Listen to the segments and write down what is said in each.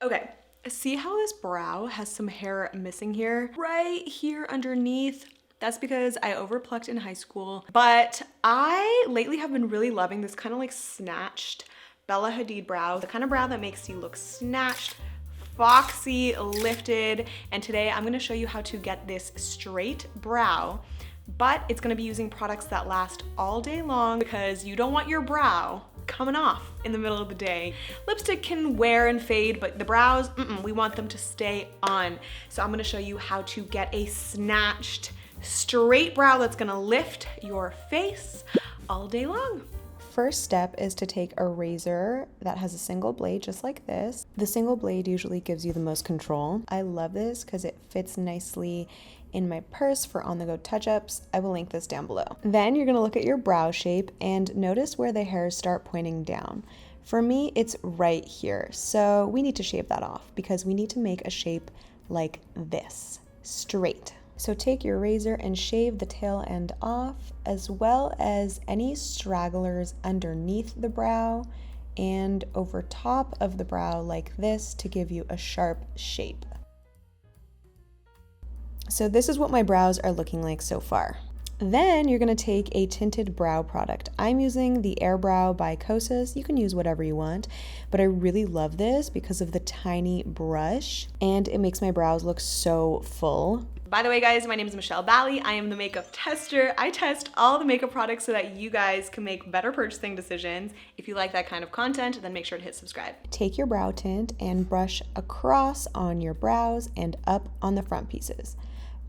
Okay, see how this brow has some hair missing here? Right here underneath. That's because I overplucked in high school, but I lately have been really loving this kind of like snatched Bella Hadid brow, the kind of brow that makes you look snatched, foxy, lifted, and today I'm gonna show you how to get this straight brow, but it's gonna be using products that last all day long because you don't want your brow coming off in the middle of the day. Lipstick can wear and fade, but the brows, we want them to stay on. So I'm gonna show you how to get a snatched, straight brow that's gonna lift your face all day long. First step is to take a razor that has a single blade just like this. The single blade usually gives you the most control. I love this because it fits nicely in my purse for on-the-go touch-ups. I will link this down below. Then you're gonna look at your brow shape and notice where the hairs start pointing down. For me, it's right here. So we need to shave that off because we need to make a shape like this, straight. So take your razor and shave the tail end off, as well as any stragglers underneath the brow and over top of the brow like this to give you a sharp shape. So this is what my brows are looking like so far. Then you're gonna take a tinted brow product. I'm using the Air Brow by Kosas. You can use whatever you want, but I really love this because of the tiny brush and it makes my brows look so full. By the way, guys, my name is Michelle Bali. I am the makeup tester. I test all the makeup products so that you guys can make better purchasing decisions. If you like that kind of content, then make sure to hit subscribe. Take your brow tint and brush across on your brows and up on the front pieces.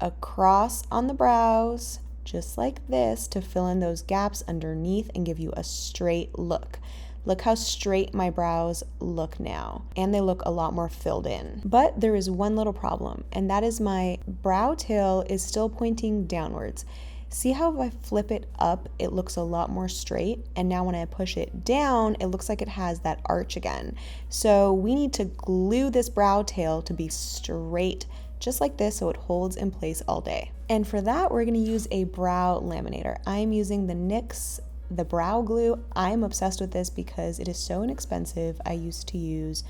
Across on the brows, just like this, to fill in those gaps underneath and give you a straight look. Look how straight my brows look now, and they look a lot more filled in. But there is one little problem, and that is my brow tail is still pointing downwards. See how if I flip it up, it looks a lot more straight, and now when I push it down, it looks like it has that arch again. So we need to glue this brow tail to be straight, just like this, so it holds in place all day. And for that, we're gonna use a brow laminator. I'm using the NYX, the brow glue. I'm obsessed with this because it is so inexpensive. I used to use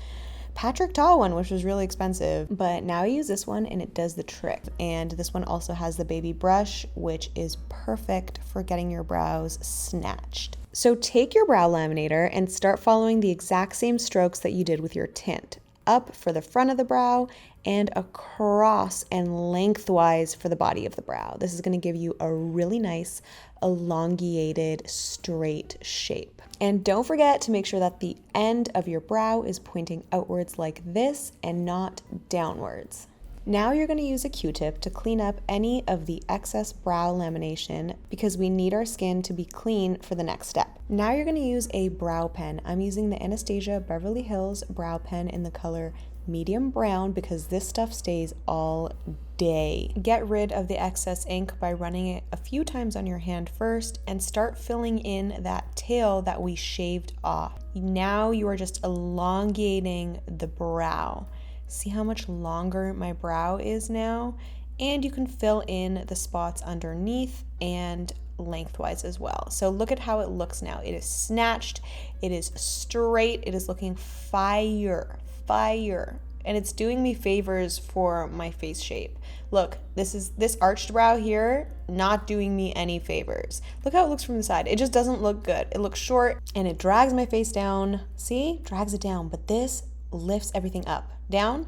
Patrick Ta one, which was really expensive, but now I use this one and it does the trick. And this one also has the baby brush, which is perfect for getting your brows snatched. So take your brow laminator and start following the exact same strokes that you did with your tint. Up for the front of the brow and across and lengthwise for the body of the brow. This is going to give you a really nice elongated straight shape. And don't forget to make sure that the end of your brow is pointing outwards like this and not downwards. Now you're going to use a Q-tip to clean up any of the excess brow lamination because we need our skin to be clean for the next step. Now you're going to use a brow pen. I'm using the Anastasia Beverly Hills brow pen in the color medium brown because this stuff stays all day. Get rid of the excess ink by running it a few times on your hand first and start filling in that tail that we shaved off. Now you are just elongating the brow. See how much longer my brow is now? And you can fill in the spots underneath and lengthwise as well. So look at how it looks now. It is snatched, it is straight, it is looking fire. And it's doing me favors for my face shape. Look, this arched brow here, not doing me any favors. Look how it looks from the side. It just doesn't look good. It looks short and it drags my face down. See, drags it down, but this lifts everything up. Down,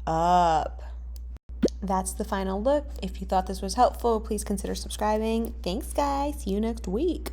up. That's the final look. If you thought this was helpful, please consider subscribing. Thanks, guys. See you next week.